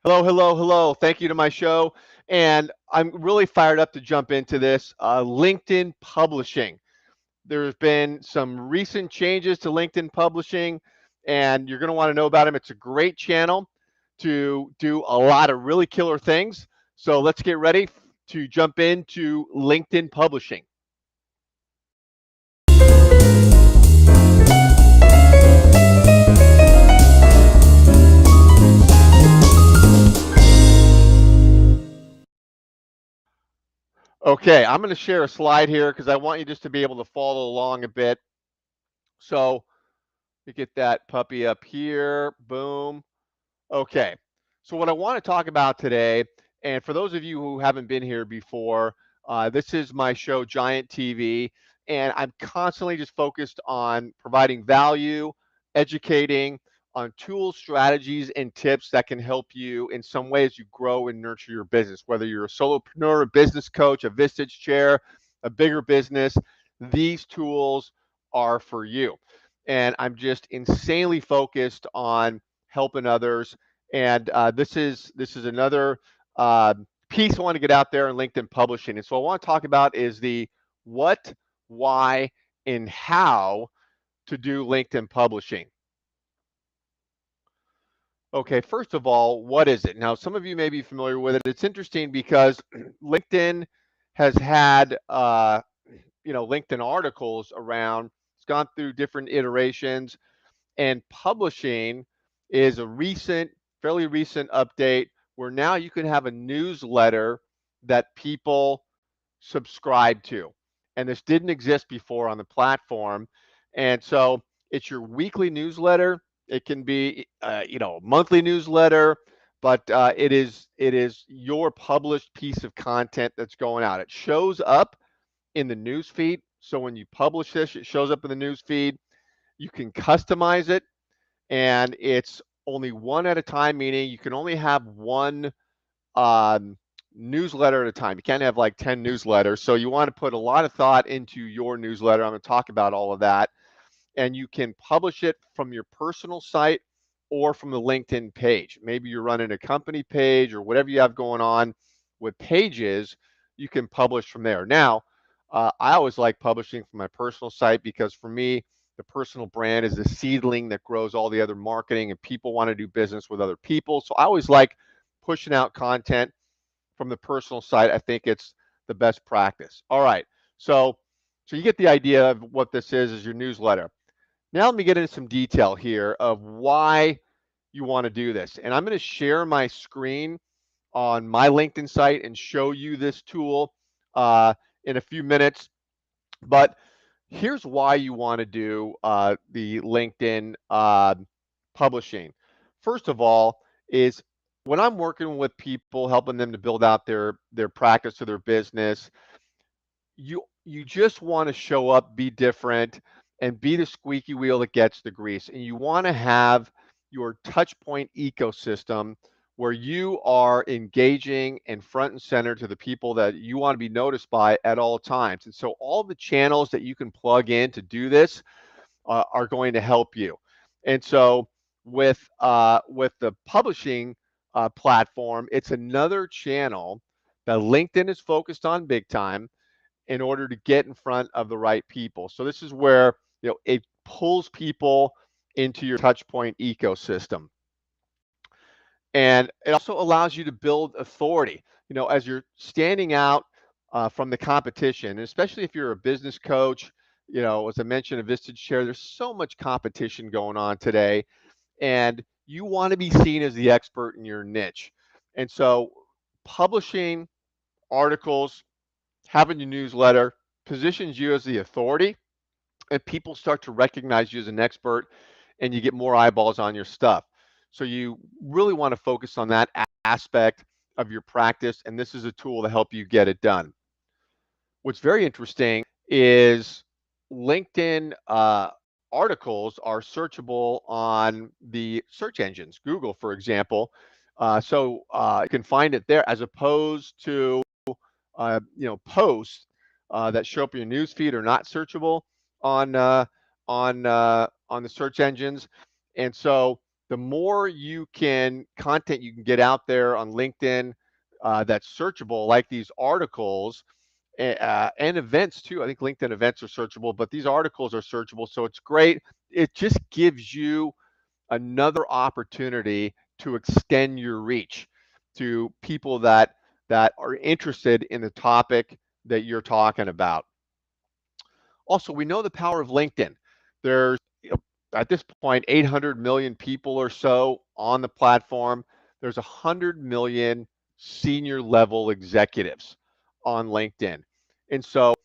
Hello, hello, hello. Thank you to my show. And I'm really fired up to jump into this LinkedIn publishing. There's been some recent changes to LinkedIn publishing, and you're going to want to know about them. It's a great channel to do a lot of really killer things. So let's get ready to jump into LinkedIn publishing. Okay, I'm going to share a slide here because I want you just to be able to follow along a bit. So you get that puppy up here. Boom. Okay, so what I want to talk about today, and for those of you who haven't been here before, this is my show, Giant TV, and I'm constantly just focused on providing value, educating on tools, strategies, and tips that can help you in some way as you grow and nurture your business. Whether you're a solopreneur, a business coach, a Vistage chair, a bigger business, these tools are for you. And I'm just insanely focused on helping others. And this is another uh, piece I want to get out there in LinkedIn publishing. And so I want to talk about is the what, why, and how to do LinkedIn publishing. Okay, first of all, what is it? Now, some of you may be familiar with it. It's interesting because LinkedIn has had LinkedIn articles around. It's gone through different iterations, and publishing is a fairly recent update where now you can have a newsletter that people subscribe to. And this didn't exist before on the platform. And so it's your weekly newsletter. It can be, a monthly newsletter, but it is your published piece of content that's going out. It shows up in the news feed. So when you publish this, it shows up in the news feed. You can customize it, and it's only one at a time, meaning you can only have one um, newsletter at a time. You can't have like 10 newsletters. So you want to put a lot of thought into your newsletter. I'm going to talk about all of that. And you can publish it from your personal site or from the LinkedIn page. Maybe you're running a company page or whatever you have going on with pages, you can publish from there. Now, I always like publishing from my personal site because for me, the personal brand is the seedling that grows all the other marketing, and people want to do business with other people. So I always like pushing out content from the personal site. I think it's the best practice. All right. So you get the idea of what this is your newsletter. Now let me get into some detail here of why you want to do this. And I'm going to share my screen on my LinkedIn site and show you this tool in a few minutes. But here's why you want to do the LinkedIn publishing. First of all, is when I'm working with people, helping them to build out their practice or their business, you just want to show up, be different, and be the squeaky wheel that gets the grease. And you want to have your touch point ecosystem where you are engaging and front and center to the people that you want to be noticed by at all times. And so all the channels that you can plug in to do this are going to help you. And so with the publishing platform, it's another channel that LinkedIn is focused on big time in order to get in front of the right people. So this is where it pulls people into your touch point ecosystem. And it also allows you to build authority. As you're standing out from the competition, and especially if you're a business coach, as I mentioned, a Vistage chair, there's so much competition going on today, and you want to be seen as the expert in your niche. And so publishing articles, having your newsletter positions you as the authority, and people start to recognize you as an expert, and you get more eyeballs on your stuff. So you really want to focus on that aspect of your practice, and this is a tool to help you get it done. What's very interesting is LinkedIn articles are searchable on the search engines, Google, for example. So you can find it there as opposed to posts that show up in your news feed are not searchable on on the search engines. And so the more content you can get out there on LinkedIn that's searchable, like these articles and events too. I think LinkedIn events are searchable, but these articles are searchable, so it's great. It just gives you another opportunity to extend your reach to people that are interested in the topic that you're talking about. Also, we know the power of LinkedIn. There's at this point 800 million people or so on the platform. There's 100 million senior level executives on LinkedIn. And so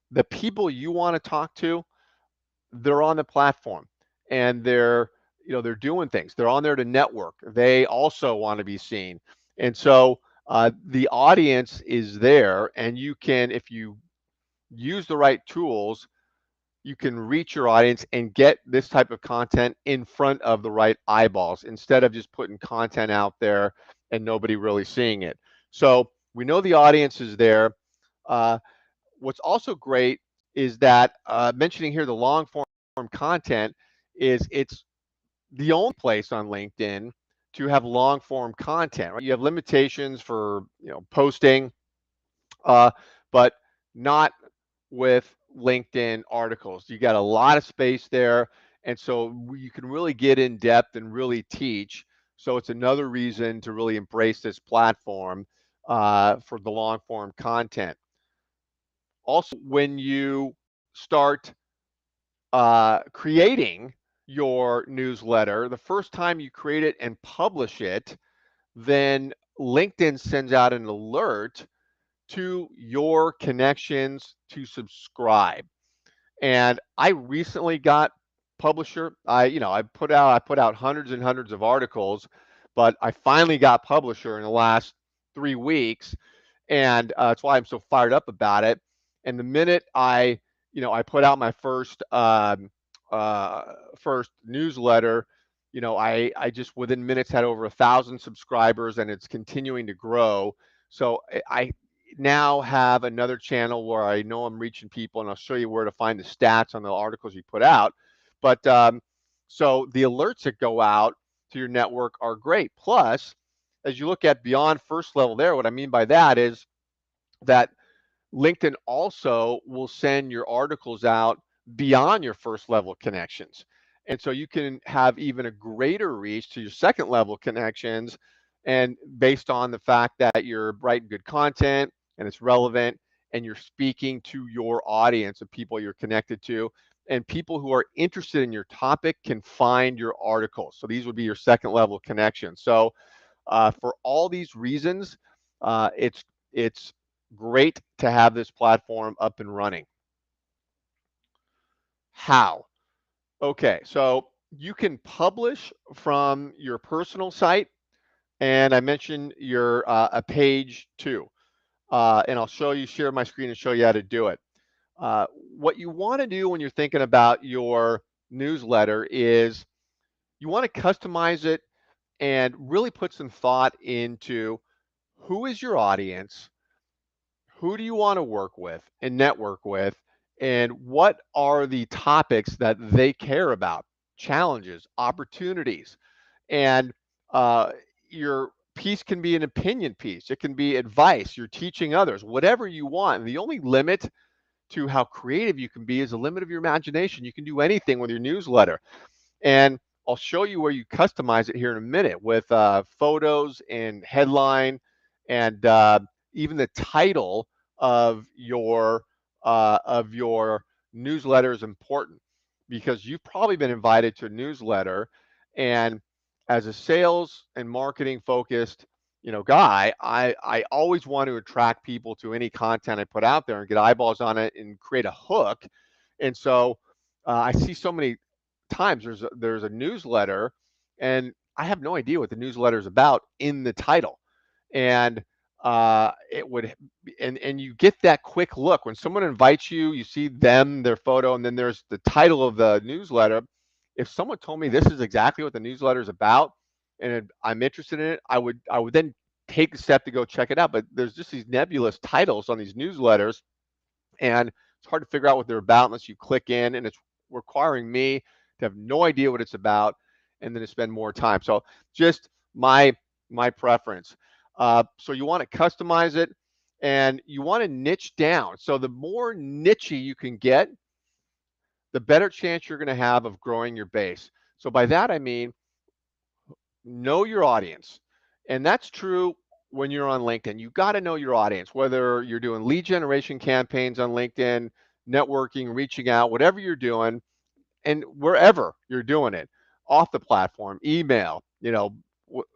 the people you want to talk to, they're on the platform and they're doing things. They're on there to network. They also want to be seen. And so the audience is there, and you can, if you use the right tools, you can reach your audience and get this type of content in front of the right eyeballs instead of just putting content out there and nobody really seeing it. So we know the audience is there. Uh, what's also great is that mentioning here the long form content is it's the only place on LinkedIn to have long form content. Right? You have limitations for posting, uh, but not with LinkedIn articles. You got a lot of space there, and so you can really get in depth and really teach. So it's another reason to really embrace this platform for the long form content. Also, when you start creating your newsletter, the first time you create it and publish it, then LinkedIn sends out an alert to your connections to subscribe. And I recently got publisher. I put out hundreds and hundreds of articles, but I finally got publisher in the last 3 weeks, and that's why I'm so fired up about it. And the minute I put out my first newsletter, I just within minutes had over 1,000 subscribers, and it's continuing to grow. So I now have another channel where I know I'm reaching people, and I'll show you where to find the stats on the articles you put out. But so the alerts that go out to your network are great. Plus, as you look at beyond first level there, what I mean by that is that LinkedIn also will send your articles out beyond your first level connections. And so you can have even a greater reach to your second level connections, and based on the fact that you're writing good content and it's relevant and you're speaking to your audience of people you're connected to, and people who are interested in your topic can find your articles. So these would be your second level connections. So for all these reasons, it's great to have this platform up and running. How? Okay, so you can publish from your personal site, and I mentioned your a page too, and I'll share my screen and show you how to do it. What you want to do when you're thinking about your newsletter is you want to customize it and really put some thought into who is your audience, who do you want to work with and network with, and what are the topics that they care about, challenges, opportunities. And uh, your piece can be an opinion piece, it can be advice, you're teaching others, whatever you want. And the only limit to how creative you can be is the limit of your imagination. You can do anything with your newsletter. And I'll show you where you customize it here in a minute with photos and headline, and even the title of your newsletter is important, because you've probably been invited to a newsletter, and as a sales and marketing focused guy, I always want to attract people to any content I put out there and get eyeballs on it and create a hook. And so I see so many times there's a newsletter, and I have no idea what the newsletter is about in the title. And it would and you get that quick look when someone invites you, you see them, their photo, and then there's the title of the newsletter. If someone told me this is exactly what the newsletter is about and I'm interested in it, I would then take the step to go check it out. But there's just these nebulous titles on these newsletters, and it's hard to figure out what they're about unless you click in, and it's requiring me to have no idea what it's about. and then to spend more time. So just my preference. So you want to customize it, and you want to niche down. So the more nichey you can get, the better chance you're going to have of growing your base. So by that I mean know your audience. And that's true when you're on LinkedIn. You got to know your audience, whether you're doing lead generation campaigns on LinkedIn, networking, reaching out, whatever you're doing, and wherever you're doing it, off the platform, email,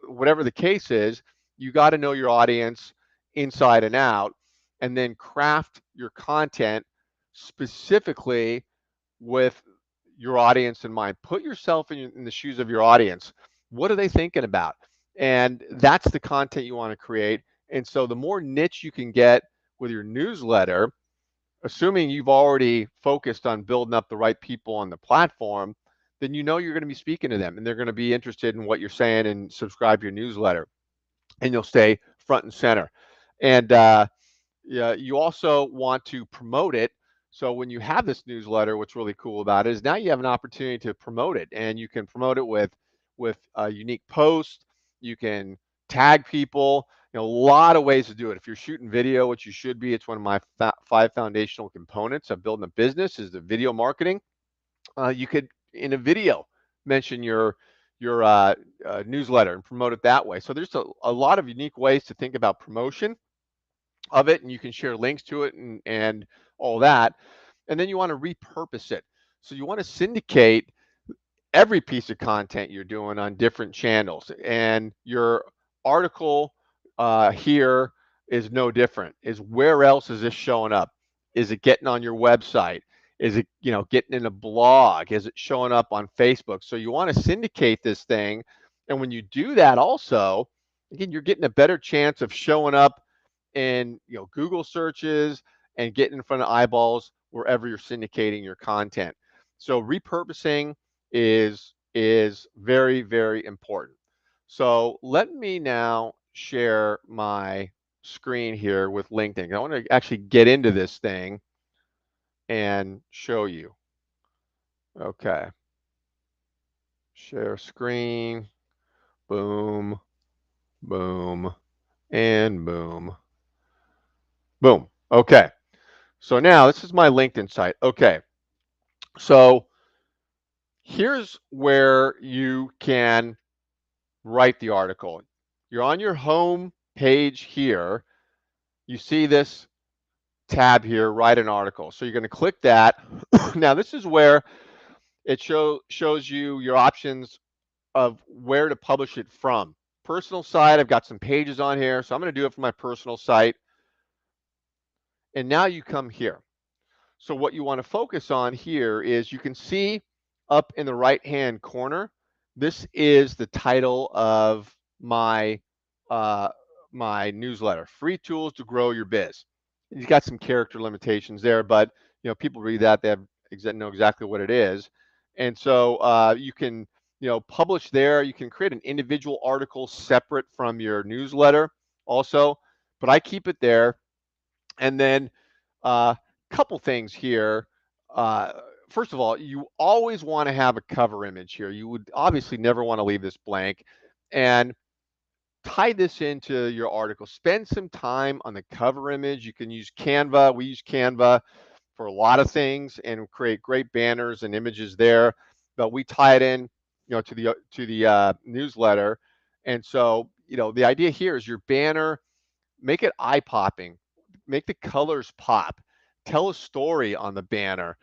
whatever the case is, you got to know your audience inside and out, and then craft your content specifically with your audience in mind. Put yourself in the shoes of your audience. What are they thinking about? And that's the content you want to create. And so the more niche you can get with your newsletter, assuming you've already focused on building up the right people on the platform, then you know you're going to be speaking to them and they're going to be interested in what you're saying and subscribe to your newsletter, and you'll stay front and center. And yeah, you also want to promote it. So when you have this newsletter, what's really cool about it is now you have an opportunity to promote it, and you can promote it with a unique post. You can tag people. A lot of ways to do it. If you're shooting video, which you should be, it's one of my 5 foundational components of building a business is the video marketing. You could in a video mention your newsletter and promote it that way. So there's a lot of unique ways to think about promotion of it, and you can share links to it and all that. And then you want to repurpose it. So you want to syndicate every piece of content you're doing on different channels. And your article here is no different. Is where else is this showing up? Is it getting on your website? Is it getting in a blog? Is it showing up on Facebook? So you want to syndicate this thing. And when you do that also, again, you're getting a better chance of showing up in Google searches and getting in front of eyeballs wherever you're syndicating your content. So repurposing is very, very important. So let me now share my screen here with LinkedIn. I want to actually get into this thing and show you. Okay. Share screen. Boom, boom, and boom. Boom. Okay. So now this is my LinkedIn site. Okay. So here's where you can write the article. You're on your home page here. You see this tab here, write an article. So you're going to click that. Now this is where it shows you your options of where to publish it from. Personal site, I've got some pages on here, so I'm going to do it from my personal site. And now you come here. So what you want to focus on here is you can see up in the right-hand corner, this is the title of my uh, my newsletter, Free Tools to Grow Your Biz. You've got some character limitations there, but people read that, they know exactly what it is. And so you can publish there. You can create an individual article separate from your newsletter also, but I keep it there. And then couple things here. Uh, First of all, you always want to have a cover image here. You would obviously never want to leave this blank, and tie this into your article. Spend some time on the cover image. You can use Canva. We use Canva for a lot of things and create great banners and images there. But we tie it in, to the newsletter. And so, the idea here is your banner, make it eye popping, make the colors pop, tell a story on the banner.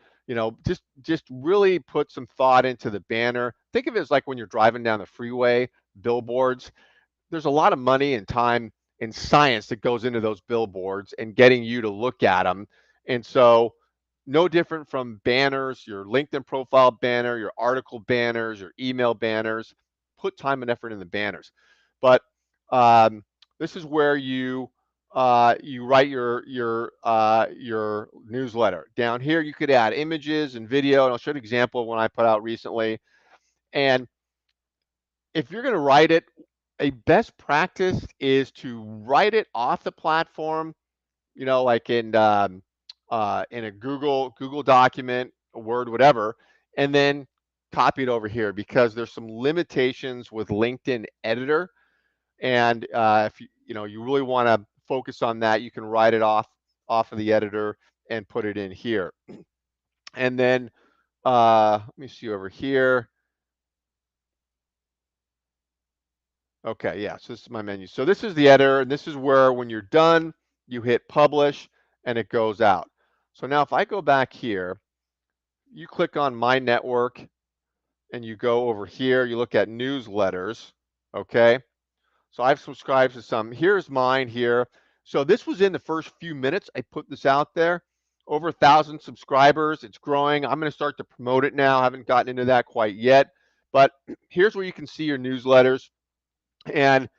Just really put some thought into the banner. Think of it as like when you're driving down the freeway, billboards. There's a lot of money and time and science that goes into those billboards and getting you to look at them. And so no different from banners, your LinkedIn profile banner, your article banners, your email banners. Put time and effort in the banners. But this is where you write your newsletter. Down here, you could add images and video, and I'll show you an example of one I put out recently. And if you're going to write it, a best practice is to write it off the platform, like in a Google document, a Word, whatever, and then copy it over here because there's some limitations with LinkedIn Editor, and if you really want to focus on that, you can write it off of the editor and put it in here. And then let me see over here. Okay, yeah, so this is my menu. So this is the editor, and this is where when you're done, you hit publish and it goes out. So now if I go back here, you click on my network and you go over here, you look at newsletters, okay? So I've subscribed to some. Here's mine here. So this was in the first few minutes. I put this out there. Over 1,000 subscribers. It's growing. I'm going to start to promote it now. I haven't gotten into that quite yet. But here's where you can see your newsletters. And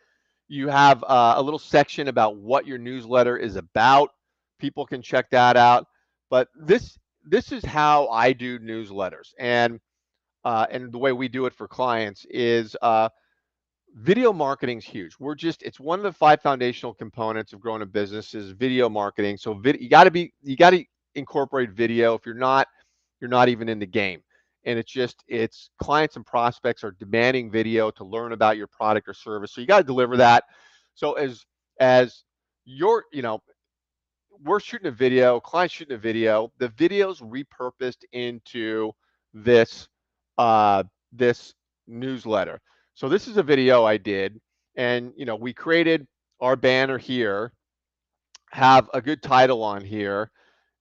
you have a little section about what your newsletter is about. People can check that out. But this is how I do newsletters. And the way we do it for clients is video marketing is huge. It's one of the 5 foundational components of growing a business is video marketing. So you got to incorporate video. If you're not even in the game. And it's clients and prospects are demanding video to learn about your product or service. So you got to deliver that. So as your, we're shooting a video, clients shooting a video, the video's repurposed into this this newsletter. So this is a video I did, and we created our banner here, have a good title on here,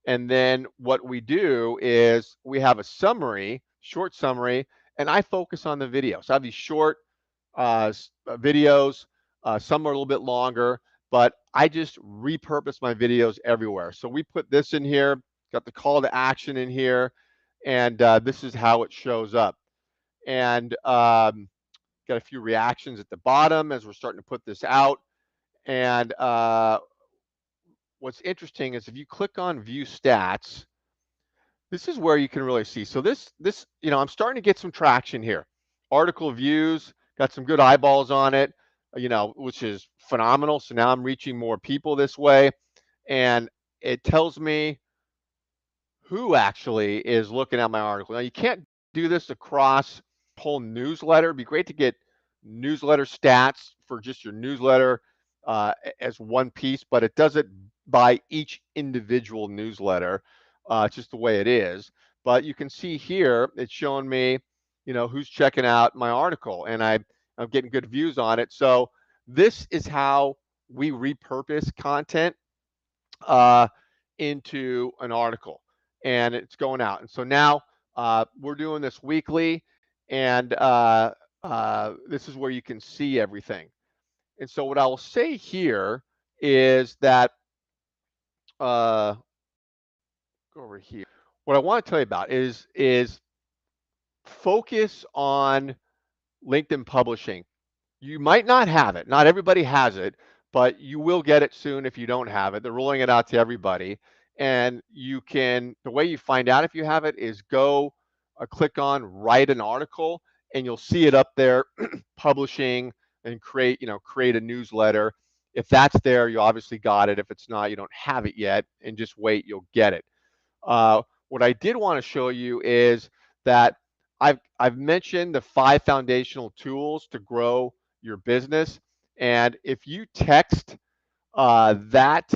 and then what we do is we have a summary, short summary, and I focus on the video. So I have these short videos. Some are a little bit longer, but I just repurpose my videos everywhere. So we put this in here, got the call to action in here, and this is how it shows up. And got a few reactions at the bottom as we're starting to put this out. And what's interesting is if you click on view stats, this is where you can really see. So I'm starting to get some traction here. Article views, got some good eyeballs on it, which is phenomenal. So now I'm reaching more people this way. And it tells me who actually is looking at my article. Now, you can't do this across whole newsletter. It'd be great to get newsletter stats for just your newsletter as one piece, but it does it by each individual newsletter, just the way it is. But you can see here, it's showing me, who's checking out my article, and I'm getting good views on it. So this is how we repurpose content uh, into an article, and it's going out. And so now we're doing this weekly, and this is where you can see everything. And so what I will say here is that go over here. What I want to tell you about is focus on LinkedIn publishing. You might not have it. Not everybody has it, but you will get it soon if you don't have it. They're rolling it out to everybody. And the way you find out if you have it is go click on write an article, and you'll see it up there, publishing, and create a newsletter. If that's there, you obviously got it. If it's not, you don't have it yet, and just wait, you'll get it. What I did want to show you is that I've mentioned the 5 foundational tools to grow your business, and if you text that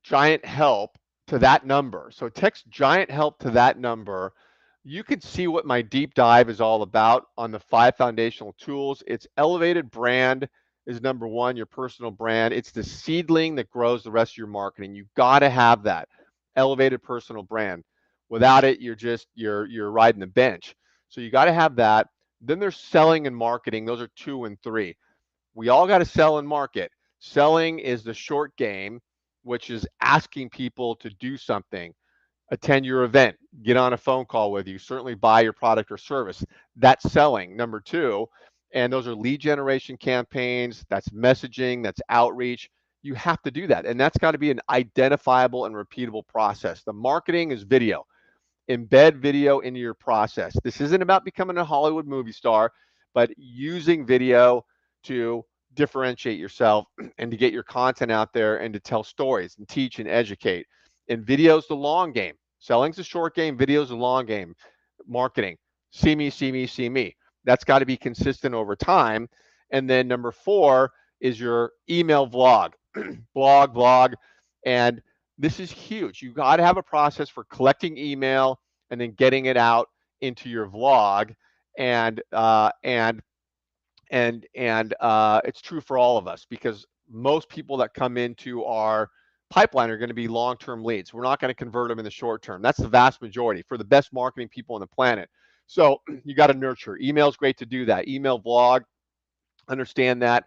giant help to that number, so text giant help to that number, you can see what my deep dive is all about on the 5 foundational tools. It's elevated brand is number 1, your personal brand. It's the seedling that grows the rest of your marketing. You've got to have that elevated personal brand. Without it, you're riding the bench. So you got to have that. Then there's selling and marketing. Those are 2 and 3. We all got to sell and market. Selling is the short game, which is asking people to do something, attend your event, get on a phone call with you, certainly buy your product or service. That's selling. Number 2, and those are lead generation campaigns, that's messaging, that's outreach. You have to do that, and that's got to be an identifiable and repeatable process. The marketing is video. Embed video into your process. This isn't about becoming a Hollywood movie star, but using video to differentiate yourself and to get your content out there and to tell stories and teach and educate. And video's the long game. Selling's a short game, video's a long game. marketing. See me, see me, see me. That's got to be consistent over time. And then number four is your email vlog, blog. And this is huge. You got to have a process for collecting email and then getting it out into your vlog. And it's true for all of us because most people that come into our pipeline are going to be long-term leads. We're not going to convert them in the short term. That's the vast majority for the best marketing people on the planet. So you got to nurture. Email is great to do that. Email, blog, understand that.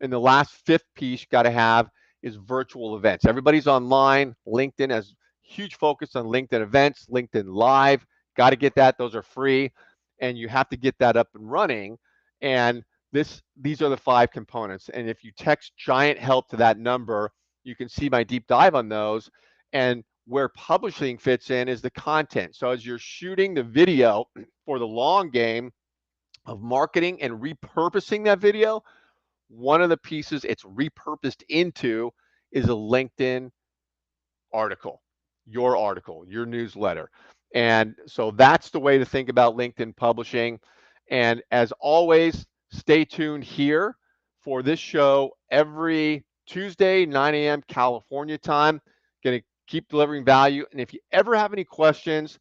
And the last fifth piece you got to have is virtual events. Everybody's online. LinkedIn has huge focus on LinkedIn events, LinkedIn Live. Got to get that. Those are free, and you have to get that up and running. And these are the five components. And if you text Giant Help to that number, you can see my deep dive on those. And where publishing fits in is the content. So as you're shooting the video for the long game of marketing and repurposing that video, one of the pieces it's repurposed into is a LinkedIn article, your newsletter. And so that's the way to think about LinkedIn publishing. And as always, stay tuned here for this show every Tuesday, 9 a.m. California time. Going to keep delivering value. And if you ever have any questions,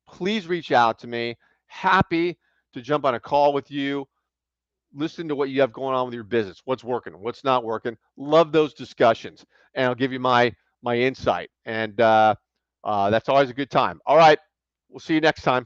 please reach out to me. Happy to jump on a call with you, listen to what you have going on with your business, what's working, what's not working. Love those discussions, and I'll give you my insight. And that's always a good time. All right, we'll see you next time.